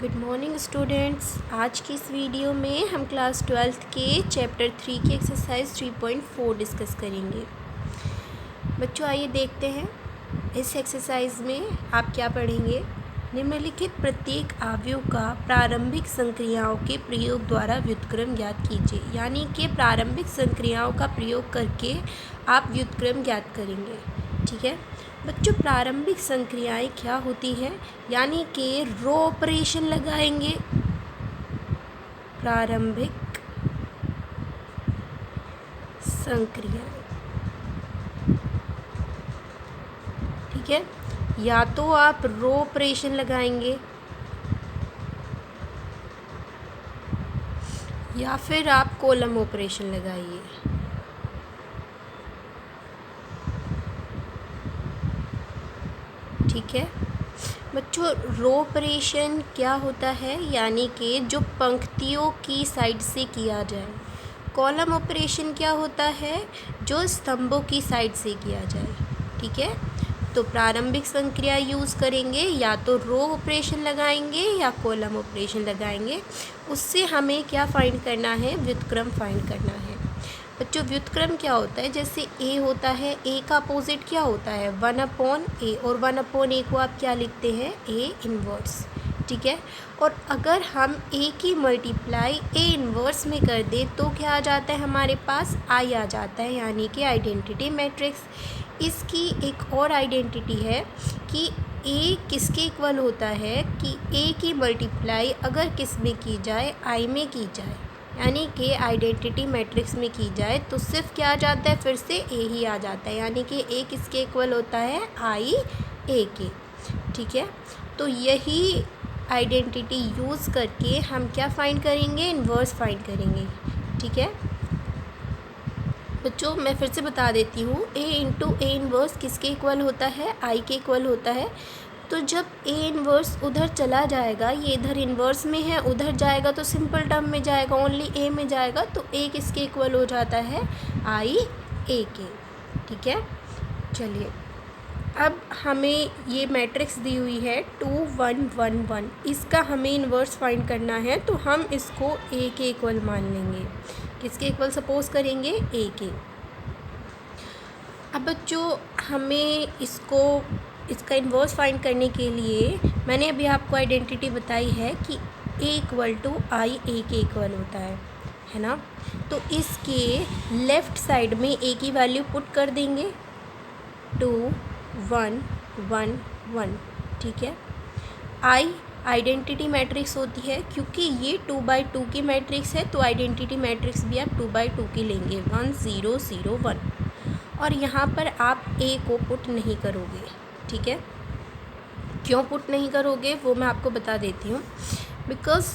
Good morning students. आज की इस वीडियो में हम क्लास 12th के चैप्टर 3 की एक्सरसाइज 3.4 डिस्कस करेंगे। बच्चों आइए देखते हैं इस एक्सरसाइज में आप क्या पढ़ेंगे। निम्नलिखित प्रत्येक अवयव का प्रारंभिक संक्रियाओं के प्रयोग द्वारा व्युत्क्रम ज्ञात कीजिए। यानी कि प्रारंभिक संक्रियाओं का प्रयोग करके आप व्युत्क्रम ज्ञात करेंगे। ठीक है बच्चों, प्रारंभिक संक्रियाएं क्या होती है, यानी कि रो ऑपरेशन लगाएंगे। प्रारंभिक संक्रियाएं, ठीक है, या तो आप रो ऑपरेशन लगाएंगे या फिर आप कॉलम ऑपरेशन लगाइए। ठीक है बच्चों, रो ऑपरेशन क्या होता है, यानी कि जो पंक्तियों की साइड से किया जाए। कॉलम ऑपरेशन क्या होता है, जो स्तंभों की साइड से किया जाए। ठीक है, तो प्रारंभिक संक्रिया यूज़ करेंगे, या तो रो ऑपरेशन लगाएंगे या कॉलम ऑपरेशन लगाएंगे। उससे हमें क्या फाइंड करना है, व्युत्क्रम फाइंड करना है। बच्चों व्युत्क्रम क्या होता है, जैसे ए होता है, ए का अपोजिट क्या होता है 1/a, और 1/a को आप क्या लिखते हैं, ए इन्वर्स। ठीक है, और अगर हम ए की मल्टीप्लाई ए इन्वर्स में कर दें तो क्या आ जाता है, हमारे पास आई आ जाता है, यानी कि आइडेंटिटी मैट्रिक्स। इसकी एक और आइडेंटिटी है कि ए किसके इक्वल होता है, कि ए की मल्टीप्लाई अगर किस में की जाए, आई में की जाए, यानी कि आइडेंटिटी मैट्रिक्स में की जाए तो सिर्फ क्या आ जाता है, फिर से ए ही आ जाता है, यानी कि ए किसके इक्वल होता है, आई ए के। ठीक है, तो यही आइडेंटिटी यूज़ करके हम क्या फाइंड करेंगे, इन्वर्स फाइंड करेंगे। ठीक है बच्चों, मैं फिर से बता देती हूँ, ए इंटू ए इन्वर्स किसके इक्वल होता है, आई के इक्वल होता है। तो जब ए इन्वर्स उधर चला जाएगा, ये इधर इन्वर्स में है, उधर जाएगा तो सिंपल टर्म में जाएगा, ओनली ए में जाएगा, तो ए किसके इक्वल हो जाता है, आई ए के। ठीक है, चलिए अब हमें ये मैट्रिक्स दी हुई है 2 1 1 1, इसका हमें इन्वर्स फाइंड करना है, तो हम इसको ए के इक्वल मान लेंगे। किसके इक्वल सपोज करेंगे, ए के। अब बच्चों हमें इसका इन्वर्स फाइंड करने के लिए मैंने अभी आपको आइडेंटिटी बताई है कि ए इक्वल टू आई ए के इक्वल होता है ना। तो इसके लेफ़्ट साइड में ए की वैल्यू पुट कर देंगे, 2 1 1 1। ठीक है, आई आइडेंटिटी मैट्रिक्स होती है, क्योंकि ये 2/2 की मैट्रिक्स है, तो आइडेंटिटी मैट्रिक्स भी आप 2/2 की लेंगे, 1 0 0 1। और यहाँ पर आप ए को पुट नहीं करोगे। ठीक है, क्यों पुट नहीं करोगे वो मैं आपको बता देती हूँ। बिकॉज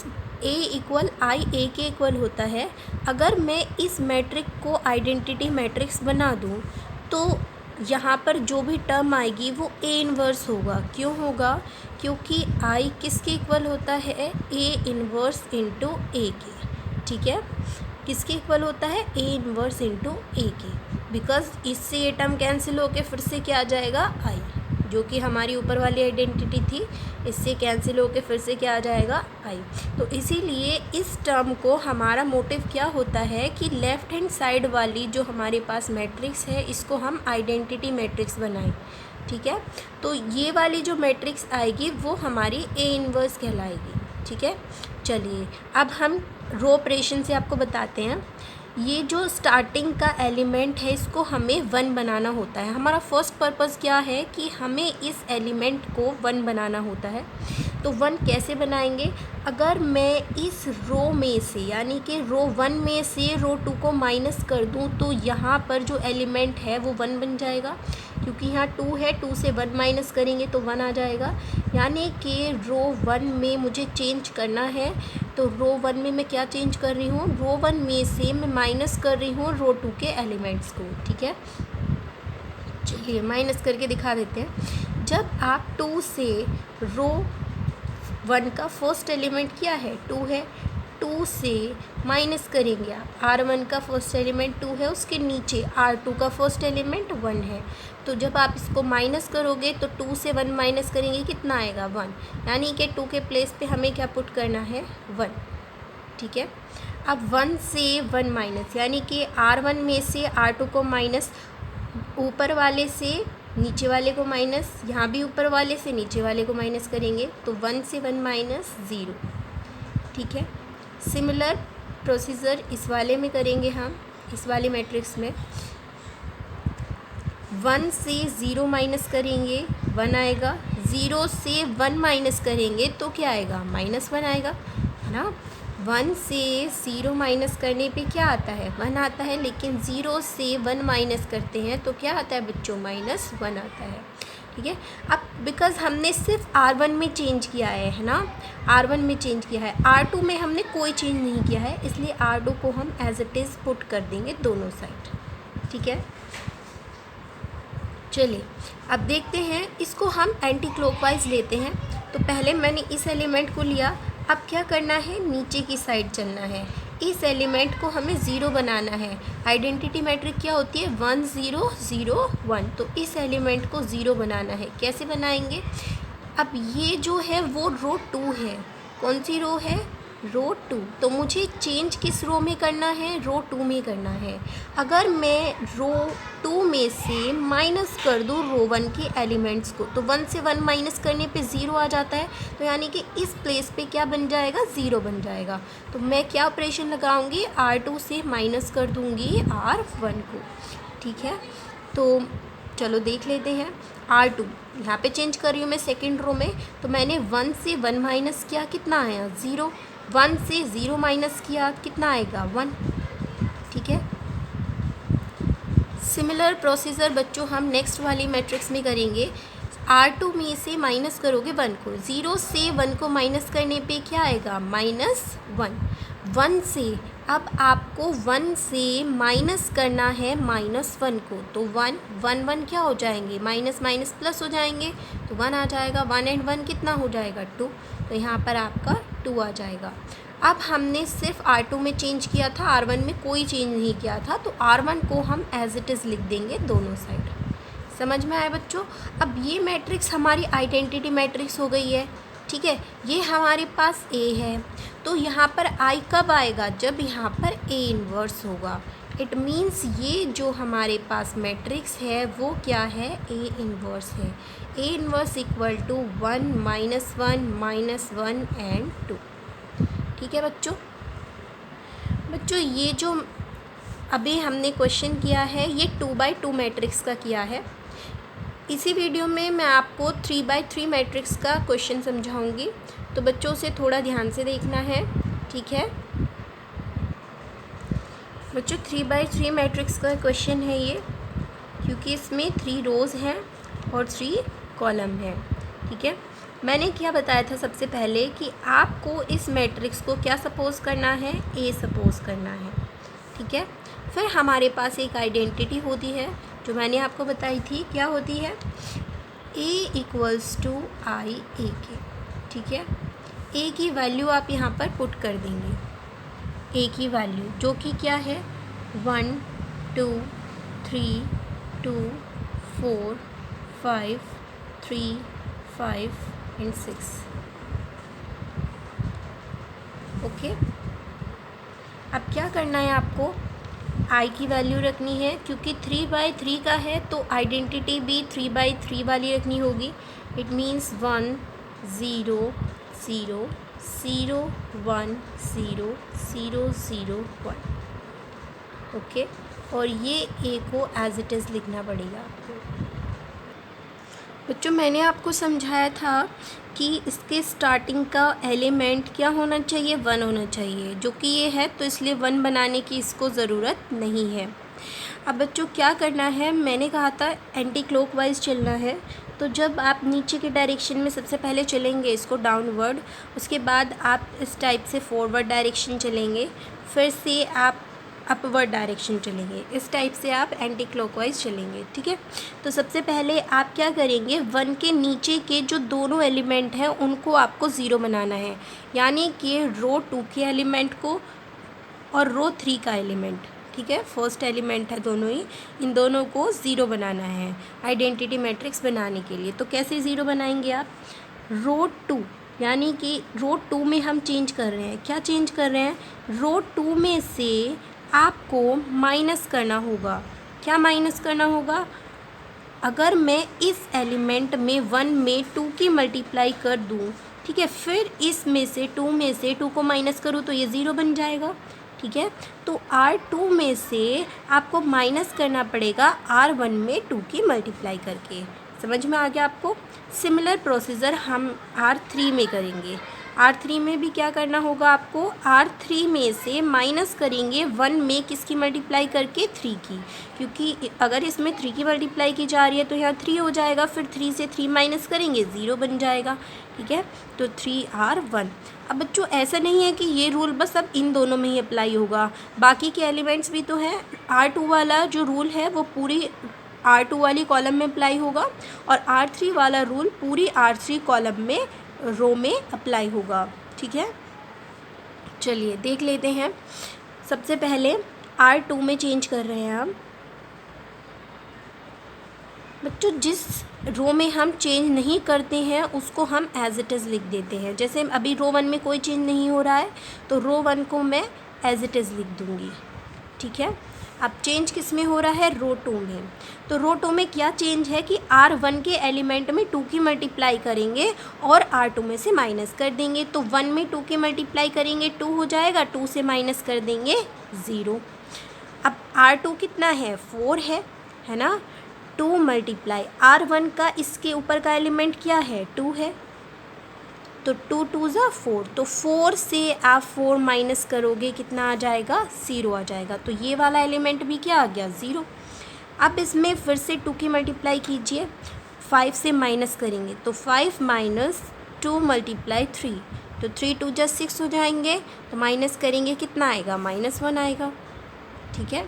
ए इक्वल आई ए के इक्वल होता है। अगर मैं इस मैट्रिक्स को आइडेंटिटी मैट्रिक्स बना दूँ तो यहाँ पर जो भी टर्म आएगी वो ए इन्वर्स होगा। क्यों होगा, क्योंकि आई किसके इक्वल होता है, ए इन्वर्स इंटू ए के। ठीक है, किसके इक्वल होता है, ए इन्वर्स इंटू ए के। बिकॉज इससे ये टर्म कैंसिल होके फिर से क्या आ जाएगा, आई, जो कि हमारी ऊपर वाली आइडेंटिटी थी, इससे कैंसिल होके फिर से क्या आ जाएगा, आई। तो इसीलिए इस टर्म को हमारा मोटिव क्या होता है कि लेफ़्ट हैंड साइड वाली जो हमारे पास मैट्रिक्स है, इसको हम आइडेंटिटी मैट्रिक्स बनाएं। ठीक है, तो ये वाली जो मैट्रिक्स आएगी वो हमारी ए इन्वर्स कहलाएगी। ठीक है, चलिए अब हम रो ऑपरेशन से आपको बताते हैं। ये जो स्टार्टिंग का एलिमेंट है इसको हमें 1 बनाना होता है। हमारा फर्स्ट पर्पस क्या है कि हमें इस एलिमेंट को 1 बनाना होता है। तो 1 कैसे बनाएंगे, अगर मैं इस रो में से, यानी कि रो 1 में से रो 2 को माइनस कर दूं तो यहाँ पर जो एलिमेंट है वो 1 बन जाएगा, क्योंकि यहाँ 2 है, 2 से 1 माइनस करेंगे तो 1 आ जाएगा। यानी कि रो 1 में मुझे चेंज करना है, तो रो 1 में मैं क्या चेंज कर रही हूँ, रो 1 में से मैं माइनस कर रही हूँ रो 2 के एलिमेंट्स को। ठीक है, चलिए माइनस करके दिखा देते हैं। जब आप 2 से रो 1 का फर्स्ट एलिमेंट क्या है, 2 है, 2 से माइनस करेंगे आप। R1 का फर्स्ट एलिमेंट 2 है, उसके नीचे R2 का फर्स्ट एलिमेंट 1 है। तो जब आप इसको माइनस करोगे तो 2 से 1 माइनस करेंगे, कितना आएगा 1, यानी कि 2 के प्लेस पे हमें क्या पुट करना है 1। ठीक है, अब 1 से 1 माइनस, यानी कि R1 में से R2 को माइनस, ऊपर वाले से नीचे वाले को माइनस, यहाँ भी ऊपर वाले से नीचे वाले को माइनस करेंगे तो 1 से 1 माइनस 0। ठीक है, सिमिलर प्रोसीजर इस वाले में करेंगे हम। इस वाले मैट्रिक्स में 1 से 0 माइनस करेंगे 1 आएगा, 0 से 1 माइनस करेंगे तो क्या आएगा -1 आएगा, है ना। 1 से 0 माइनस करने पे क्या आता है 1 आता है, लेकिन 0 से 1 माइनस करते हैं तो क्या आता है बच्चों -1 आता है। ठीक है, अब बिकॉज़ हमने सिर्फ R1 में चेंज किया है ना, R1 में चेंज किया है, R2 में हमने कोई चेंज नहीं किया है, इसलिए R2 को हम एज इट इज़ पुट कर देंगे दोनों साइड। ठीक है, चलिए अब देखते हैं, इसको हम एंटी क्लॉकवाइज लेते हैं। तो पहले मैंने इस एलिमेंट को लिया, अब क्या करना है नीचे की साइड चलना है, इस एलिमेंट को हमें 0 बनाना है। आइडेंटिटी मैट्रिक क्या होती है 1 0 0 1, तो इस एलिमेंट को 0 बनाना है। कैसे बनाएंगे, अब ये जो है वो रो 2 है, कौन सी रो है रो 2, तो मुझे चेंज किस रो में करना है रो 2 में करना है। अगर मैं रो 2 में से माइनस कर दूँ रो 1 के एलिमेंट्स को, तो 1 से 1 माइनस करने पे 0 आ जाता है, तो यानी कि इस प्लेस पे क्या बन जाएगा 0 बन जाएगा। तो मैं क्या ऑपरेशन लगाऊंगी R2 से माइनस कर दूंगी R1 को। ठीक है, तो चलो देख लेते हैं। R2 यहाँ पे चेंज कर रही हूँ मैं सेकेंड रो में, तो मैंने 1 से 1 माइनस किया, कितना आया 0, 1 से 0 माइनस किया, कितना आएगा 1। ठीक है, सिमिलर प्रोसीजर बच्चों हम नेक्स्ट वाली मैट्रिक्स में करेंगे। R2 में से माइनस करोगे 1 को, 0 से 1 को माइनस करने पे क्या आएगा -1। 1 से अब आपको 1 से माइनस करना है -1 को, तो 1 1 1 क्या हो जाएंगे माइनस माइनस प्लस हो जाएंगे, तो 1 आ जाएगा। 1 एंड 1 कितना हो जाएगा 2, तो यहाँ पर आपका 2 आ जाएगा। अब हमने सिर्फ R2 में चेंज किया था, R1 में कोई चेंज नहीं किया था, तो R1 को हम एज इट इज़ लिख देंगे दोनों साइड। समझ में आया बच्चों। अब ये मैट्रिक्स हमारी आइडेंटिटी मैट्रिक्स हो गई है। ठीक है, ये हमारे पास A है, तो यहाँ पर I कब आएगा जब यहाँ पर A इन्वर्स होगा। इट मीन्स ये जो हमारे पास मैट्रिक्स है वो क्या है A इन्वर्स है। A inverse equal to 1 -1 -1 and 2। ठीक है बच्चों ये जो अभी हमने क्वेश्चन किया है ये 2x2 मैट्रिक्स का किया है। इसी वीडियो में मैं आपको 3x3 मैट्रिक्स का क्वेश्चन समझाऊंगी, तो बच्चों से थोड़ा ध्यान से देखना है। ठीक है बच्चों, 3x3 मैट्रिक्स का क्वेश्चन है ये, क्योंकि इसमें 3 रोज़ हैं और 3 कॉलम हैं। ठीक है, मैंने क्या बताया था सबसे पहले कि आपको इस मैट्रिक्स को क्या सपोज़ करना है A सपोज़ करना है। ठीक है, फिर हमारे पास एक आइडेंटिटी होती है जो मैंने आपको बताई थी, क्या होती है A equals to I A के। ठीक है, A की वैल्यू आप यहाँ पर पुट कर देंगे, A की वैल्यू जो कि क्या है 1 2 3 2 4 5 3 5 एंड 6। ओके, अब क्या करना है आपको I की वैल्यू रखनी है, क्योंकि 3x3 का है तो आइडेंटिटी भी 3x3 वाली रखनी होगी। It means 1 0 0 0 1 0 0 0 1। ओके, और ये A को एज इट इज़ लिखना पड़ेगा आपको। बच्चों मैंने आपको समझाया था कि इसके स्टार्टिंग का एलिमेंट क्या होना चाहिए 1 होना चाहिए, जो कि ये है, तो इसलिए 1 बनाने की इसको ज़रूरत नहीं है। अब बच्चों क्या करना है, मैंने कहा था एंटी क्लॉकवाइज चलना है, तो जब आप नीचे के डायरेक्शन में सबसे पहले चलेंगे इसको डाउनवर्ड, उसके बाद आप इस टाइप से फॉरवर्ड डायरेक्शन चलेंगे, फिर से आप अपवर्ड डायरेक्शन चलेंगे। इस टाइप से आप एंटी क्लॉकवाइज चलेंगे, ठीक है। तो सबसे पहले आप क्या करेंगे, 1 के नीचे के जो दोनों एलिमेंट हैं उनको आपको ज़ीरो बनाना है, यानी कि रो 2 के एलिमेंट को और रो 3 का एलिमेंट, ठीक है। फर्स्ट एलिमेंट है दोनों ही, इन दोनों को ज़ीरो बनाना है आइडेंटिटी मैट्रिक्स बनाने के लिए। तो कैसे ज़ीरो बनाएंगे आप, रो 2 यानी कि रो 2 में हम चेंज कर रहे हैं, क्या चेंज कर रहे हैं, रो 2 में से आपको माइनस करना होगा। क्या माइनस करना होगा, अगर मैं इस एलिमेंट में 1 में 2 की मल्टीप्लाई कर दूँ, ठीक है, फिर इसमें से 2 में से 2 को माइनस करूँ तो ये ज़ीरो बन जाएगा, ठीक है। तो R2 में से आपको माइनस करना पड़ेगा R1 में 2 की मल्टीप्लाई करके। समझ में आ गया आपको। सिमिलर प्रोसीजर हम R3 में करेंगे। R3 में भी क्या करना होगा आपको, R3 में से माइनस करेंगे 1 में किसकी मल्टीप्लाई करके, 3 की, क्योंकि अगर इसमें 3 की मल्टीप्लाई की जा रही है तो यहाँ 3 हो जाएगा, फिर 3 से 3 माइनस करेंगे 0 बन जाएगा, ठीक है। तो 3R1। अब बच्चों ऐसा नहीं है कि ये रूल बस अब इन दोनों में ही अप्लाई होगा, बाकी के एलिमेंट्स भी तो हैं। R2 वाला जो रूल है वो पूरी R2 वाली कॉलम में अप्लाई होगा और R3 वाला रूल पूरी R3 कॉलम में रो में अप्लाई होगा, ठीक है। चलिए देख लेते हैं। सबसे पहले R2 में चेंज कर रहे हैं हम। बच्चों जिस रो में हम चेंज नहीं करते हैं उसको हम एज इट इज़ लिख देते हैं। जैसे अभी रो 1 में कोई चेंज नहीं हो रहा है तो रो 1 को मैं एज इट इज़ लिख दूँगी, ठीक है। अब चेंज किस में हो रहा है, रो 2 में। तो रो 2 में क्या चेंज है कि R1 के एलिमेंट में 2 की मल्टीप्लाई करेंगे और R2 में से माइनस कर देंगे। तो 1 में 2 की मल्टीप्लाई करेंगे 2 हो जाएगा, 2 से माइनस कर देंगे 0। अब R2 कितना है, 4 है ना। 2 मल्टीप्लाई R1 का इसके ऊपर का एलिमेंट क्या है, 2 है, तो 2 2 ज़ा 4, तो 4 से आप 4 माइनस करोगे कितना आ जाएगा, 0 आ जाएगा। तो ये वाला एलिमेंट भी क्या आ गया, 0। अब इसमें फिर से 2 की मल्टीप्लाई कीजिए, 5 से माइनस करेंगे तो 5 माइनस 2 मल्टीप्लाई 3, तो 3 2 ज़ा 6 हो जाएंगे, तो माइनस करेंगे कितना आएगा, -1 आएगा, ठीक है।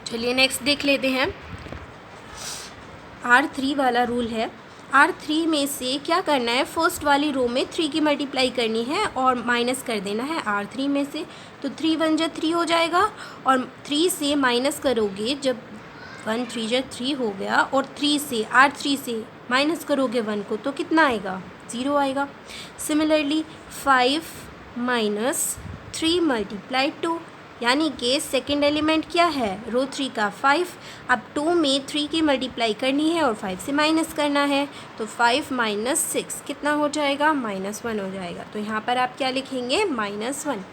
चलिए नेक्स्ट देख लेते हैं। R3 वाला रूल है। R3 में से क्या करना है, फर्स्ट वाली रो में 3 की मल्टीप्लाई करनी है और माइनस कर देना है R3 में से। तो 3 1 जा 3 हो जाएगा और 3 से माइनस करोगे, जब 1 3 जा 3 हो गया और 3 से R3 से माइनस करोगे 1 को तो कितना आएगा, 0 आएगा। सिमिलरली 5 माइनस 3 मल्टीप्लाई 2, यानी कि सेकेंड एलिमेंट क्या है, रो 3 का 5। अब 2 में 3 की मल्टीप्लाई करनी है और 5 से माइनस करना है, तो 5 माइनस 6 कितना हो जाएगा, -1 हो जाएगा। तो यहाँ पर आप क्या लिखेंगे, -1।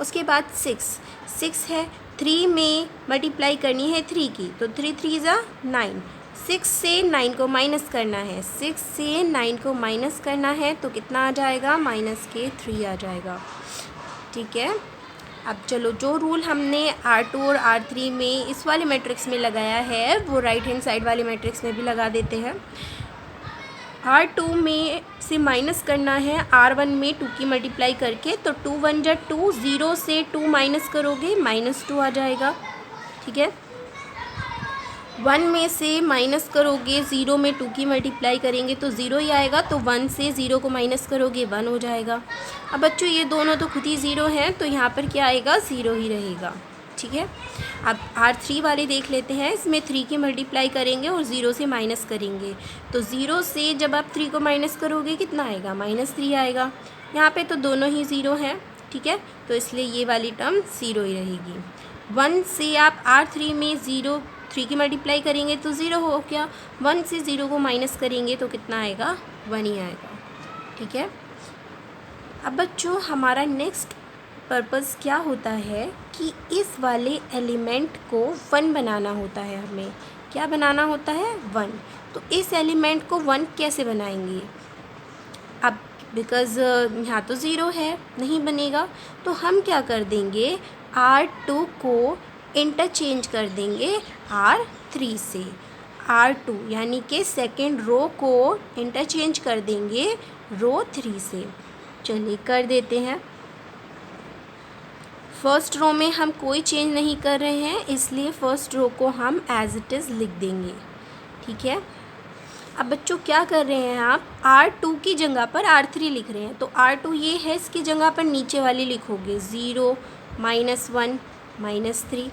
उसके बाद 6 है, 3 में मल्टीप्लाई करनी है 3 की, तो 3 3 ज़ा 9, 6 से 9 को माइनस करना है, 6 से 9 को माइनस करना है तो कितना आ जाएगा, -3 आ जाएगा, ठीक है। अब चलो जो रूल हमने R2 और R3 में इस वाले मैट्रिक्स में लगाया है वो राइट हैंड साइड वाले मैट्रिक्स में भी लगा देते हैं। R2 में से माइनस करना है R1 में 2 की मल्टीप्लाई करके, तो 2 1 जा 2, 0 से 2 माइनस करोगे -2 आ जाएगा, ठीक है। 1 में से माइनस करोगे, 0 में 2 की मल्टीप्लाई करेंगे तो 0 ही आएगा, तो 1 से 0 को माइनस करोगे 1 हो जाएगा। अब बच्चों ये दोनों तो खुद ही 0 हैं तो यहाँ पर क्या आएगा, 0 ही रहेगा, ठीक है। अब R3 वाले देख लेते हैं। इसमें 3 की मल्टीप्लाई करेंगे और 0 से माइनस करेंगे, तो 0 से जब आप 3 को माइनस करोगे कितना आएगा, -3 आएगा। यहाँ पे तो दोनों ही 0 हैं, ठीक है, तो इसलिए ये वाली टर्म 0 ही रहेगी। 1 से आप R3 में 3 की मल्टीप्लाई करेंगे तो 0 हो गया, 1 से 0 को माइनस करेंगे तो कितना आएगा, 1 ही आएगा, ठीक है। अब बच्चों हमारा नेक्स्ट पर्पस क्या होता है कि इस वाले एलिमेंट को 1 बनाना होता है। हमें क्या बनाना होता है, 1। तो इस एलिमेंट को 1 कैसे बनाएंगे, अब बिकॉज़ यहाँ तो 0 है, नहीं बनेगा, तो हम क्या कर देंगे, R2 को इंटरचेंज कर देंगे R3 से। R2 यानी कि सेकेंड रो को इंटरचेंज कर देंगे रो 3 से। चलिए कर देते हैं। फर्स्ट रो में हम कोई चेंज नहीं कर रहे हैं, इसलिए फर्स्ट रो को हम एज इट इज़ लिख देंगे। ठीक है। अब बच्चों क्या कर रहे हैं आप, R2 की जगह पर R3 लिख रहे हैं, तो R2 ये है, इसकी जगह पर नीचे वाली लिखोगे 0 -1 -3।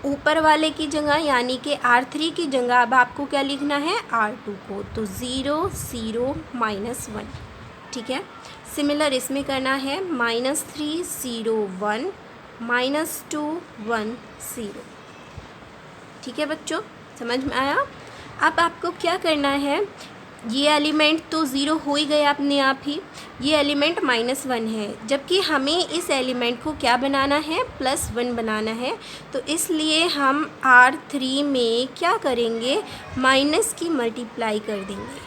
ऊपर वाले की जगह यानी कि R3 की जगह अब आपको क्या लिखना है, R2 को, तो 0 0 -1। ठीक है। सिमिलर इसमें करना है -3 0 1 -2 1 0। ठीक है बच्चों, समझ में आया। अब आपको क्या करना है, ये एलिमेंट तो ज़ीरो हो ही गया अपने आप ही, ये एलिमेंट -1 है, जबकि हमें इस एलिमेंट को क्या बनाना है, +1 बनाना है। तो इसलिए हम R3 में क्या करेंगे, माइनस की मल्टीप्लाई कर देंगे।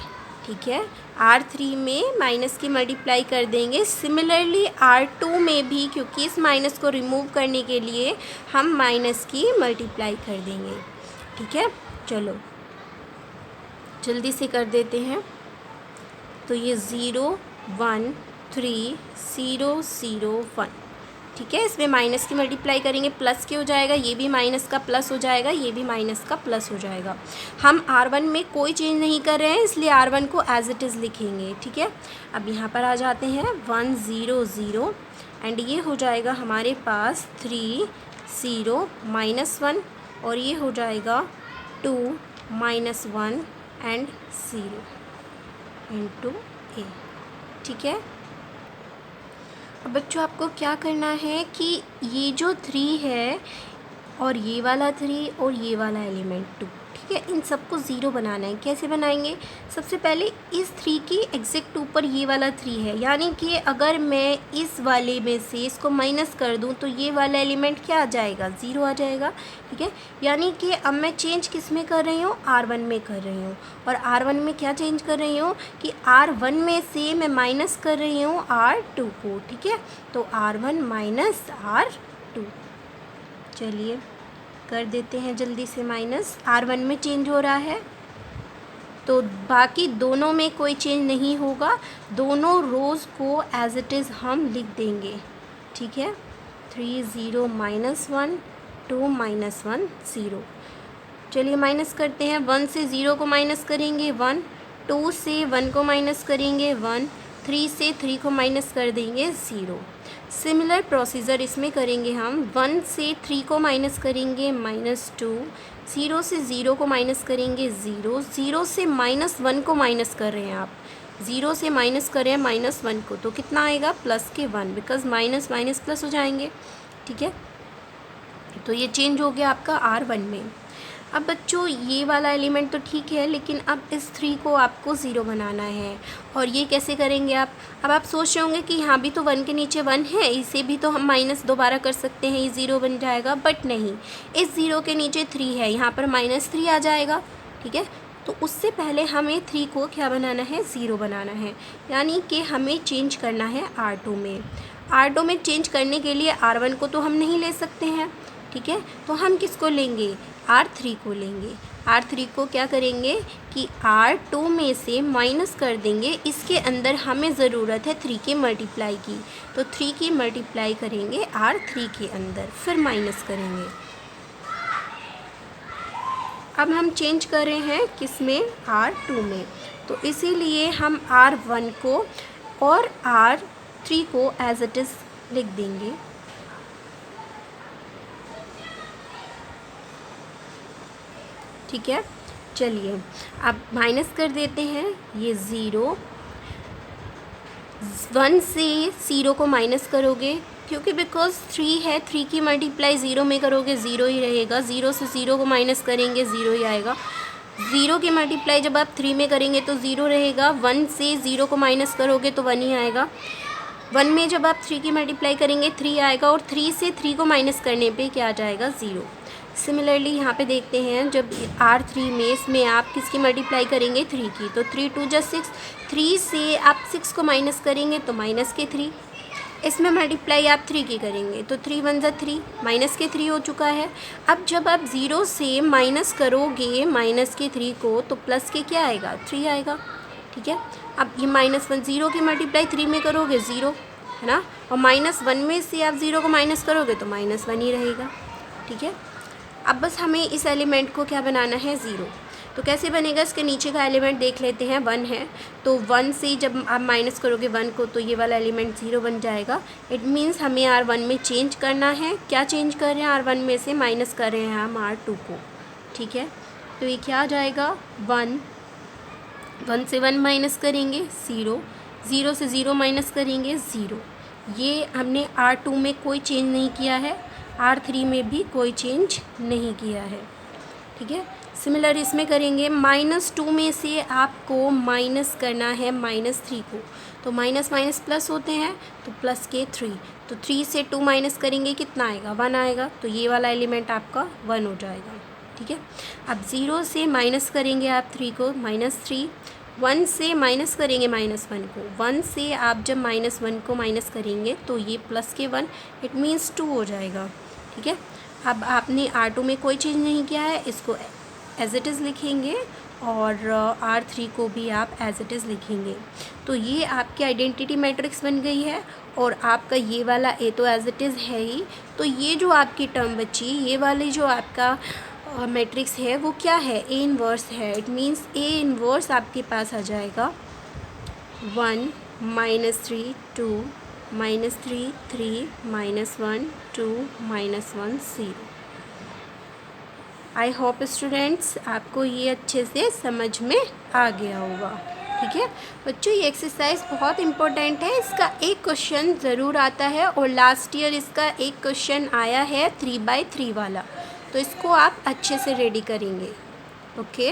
ठीक है, R3 में माइनस की मल्टीप्लाई कर देंगे। सिमिलरली R2 में भी, क्योंकि इस माइनस को रिमूव करने के लिए हम माइनस की मल्टीप्लाई कर देंगे। ठीक है, चलो जल्दी से कर देते हैं। तो ये 0 1 3 0 0 1। ठीक है, इसमें माइनस की मल्टीप्लाई करेंगे, प्लस के हो जाएगा, ये भी माइनस का प्लस हो जाएगा, ये भी माइनस का प्लस हो जाएगा। हम R1 में कोई चेंज नहीं कर रहे हैं, इसलिए R1 को एज इट इज़ लिखेंगे। ठीक है, अब यहाँ पर आ जाते हैं 1 0 0 एंड ये हो जाएगा हमारे पास 3 0 -1 और ये हो जाएगा 2 -1 एंड 0 इंटू ए। ठीक है। अब बच्चों आपको क्या करना है कि ये जो 3 है और ये वाला 3 और ये वाला एलिमेंट 2, ठीक है, इन सबको ज़ीरो बनाना है। कैसे बनाएंगे, सबसे पहले इस 3 की एग्जैक्ट ऊपर ये वाला 3 है, यानी कि अगर मैं इस वाले में से इसको माइनस कर दूं तो ये वाला एलिमेंट क्या आ जाएगा, 0 आ जाएगा। ठीक है, यानी कि अब मैं चेंज किस में कर रही हूँ, R1 में कर रही हूँ। और R1 में क्या चेंज कर रही हूँ कि R1 में से मैं माइनस कर रही हूँ R2 को। ठीक है, तो R1 माइनस R2। चलिए कर देते हैं जल्दी से माइनस। R1 में चेंज हो रहा है तो बाकी दोनों में कोई चेंज नहीं होगा, दोनों रोज़ को एज इट इज़ हम लिख देंगे। ठीक है, 3 0 -1 2 -1 0। चलिए माइनस करते हैं, 1 से 0 को माइनस करेंगे 1, 2 से 1 को माइनस करेंगे 1, 3 से 3 को माइनस कर देंगे 0। सिमिलर प्रोसीजर इसमें करेंगे हम, 1 से 3 को माइनस करेंगे -2, 0 से 0 को माइनस करेंगे 0, 0 से -1 को माइनस कर रहे हैं आप, 0 से माइनस कर रहे हैं -1 को, तो कितना आएगा, प्लस के 1, बिकॉज माइनस माइनस प्लस हो जाएंगे। ठीक है, तो ये चेंज हो गया आपका R1 में। अब बच्चों ये वाला एलिमेंट तो ठीक है, लेकिन अब इस 3 को आपको 0 बनाना है। और ये कैसे करेंगे आप, अब आप सोच रहे होंगे कि यहाँ भी तो 1 के नीचे 1 है, इसे भी तो हम माइनस दोबारा कर सकते हैं, ये 0 बन जाएगा, बट नहीं, इस 0 के नीचे 3 है, यहाँ पर -3 आ जाएगा। ठीक है, तो उससे पहले हमें 3 को क्या बनाना है, 0 बनाना है, यानी कि हमें चेंज करना है R2 में। R2 में चेंज करने के लिए R1 को तो हम नहीं ले सकते हैं। ठीक है, तो हम किसको लेंगे, R3 को लेंगे। R3 को क्या करेंगे कि R2 में से माइनस कर देंगे, इसके अंदर हमें ज़रूरत है 3 की मल्टीप्लाई की, तो 3 की मल्टीप्लाई करेंगे R3 के अंदर, फिर माइनस करेंगे। अब हम चेंज कर रहे हैं किस में, R2 में, तो इसीलिए हम R1 को और R3 को एज इट इज़ लिख देंगे। ठीक है, चलिए अब माइनस कर देते हैं, ये 0, 1 से 0 को माइनस करोगे, क्योंकि बिकॉज 3 है, 3 की मल्टीप्लाई 0 में करोगे 0 ही रहेगा, 0 से 0 को माइनस करेंगे 0 ही आएगा। 0 की मल्टीप्लाई जब आप 3 में करेंगे तो 0 रहेगा, 1 से 0 को माइनस करोगे तो 1 ही आएगा। 1 में जब आप 3 की मल्टीप्लाई करेंगे 3 आएगा, और 3 से 3 को माइनस करने पे क्या आ जाएगा, 0। सिमिलरली यहाँ पे देखते हैं, जब R3 में इसमें आप किसकी मल्टीप्लाई करेंगे, 3 की, तो 3 2 जा 6, 3 से आप 6 को माइनस करेंगे तो माइनस के 3, इसमें मल्टीप्लाई आप 3 की करेंगे तो 3 1 जा 3, माइनस के 3 हो चुका है। अब जब आप 0 से माइनस करोगे माइनस के 3 को तो प्लस के क्या आएगा, 3 आएगा। ठीक है, अब ये -1, 0 की मल्टीप्लाई 3 में करोगे 0, है ना। और -1 में से आप 0 को माइनस करोगे तो -1 ही रहेगा, ठीक है। अब बस हमें इस एलिमेंट को क्या बनाना है, 0। तो कैसे बनेगा, इसके नीचे का एलिमेंट देख लेते हैं, 1 है। तो 1 से जब आप माइनस करोगे 1 को तो ये वाला एलिमेंट 0 बन जाएगा। इट मीन्स हमें R1 में चेंज करना है। क्या चेंज कर रहे हैं, R1 में से माइनस कर रहे हैं हम R2 को, ठीक है। तो ये क्या आ जाएगा, 1 से 1 माइनस करेंगे 0, 0 से 0 माइनस करेंगे 0। ये हमने R2 में कोई चेंज नहीं किया है, R3 में भी कोई चेंज नहीं किया है, ठीक है। सिमिलर इसमें करेंगे, -2 में से आपको माइनस करना है -3 को। तो माइनस माइनस प्लस होते हैं, तो प्लस के 3। तो 3 से 2 माइनस करेंगे, कितना आएगा, 1 आएगा। तो ये वाला एलिमेंट आपका 1 हो जाएगा, ठीक है। अब 0 से माइनस करेंगे आप 3 को, -3। 1 से माइनस करेंगे -1 को, 1 से आप जब -1 को माइनस करेंगे तो ये प्लस के 1, इट मीन्स 2 हो जाएगा, ठीक है। अब आपने R2 में कोई चेंज नहीं किया है, इसको एज इट इज़ लिखेंगे और R3 को भी आप एज इट इज़ लिखेंगे। तो ये आपकी आइडेंटिटी मैट्रिक्स बन गई है। और आपका ये वाला ए तो एज इट इज़ है ही। तो ये जो आपकी टर्म बची, ये वाली जो आपका मैट्रिक्स है वो क्या है, ए इन्वर्स है। इट मीन्स ए इन्वर्स आपके पास आ जाएगा 1 -3 2 -3 3 -1 2 -1 0। आई होप स्टूडेंट्स आपको ये अच्छे से समझ में आ गया होगा, ठीक है बच्चों। ये एक्सरसाइज बहुत इम्पोर्टेंट है, इसका एक क्वेश्चन ज़रूर आता है और लास्ट ईयर इसका एक क्वेश्चन आया है 3/3 वाला। तो इसको आप अच्छे से रेडी करेंगे, ओके।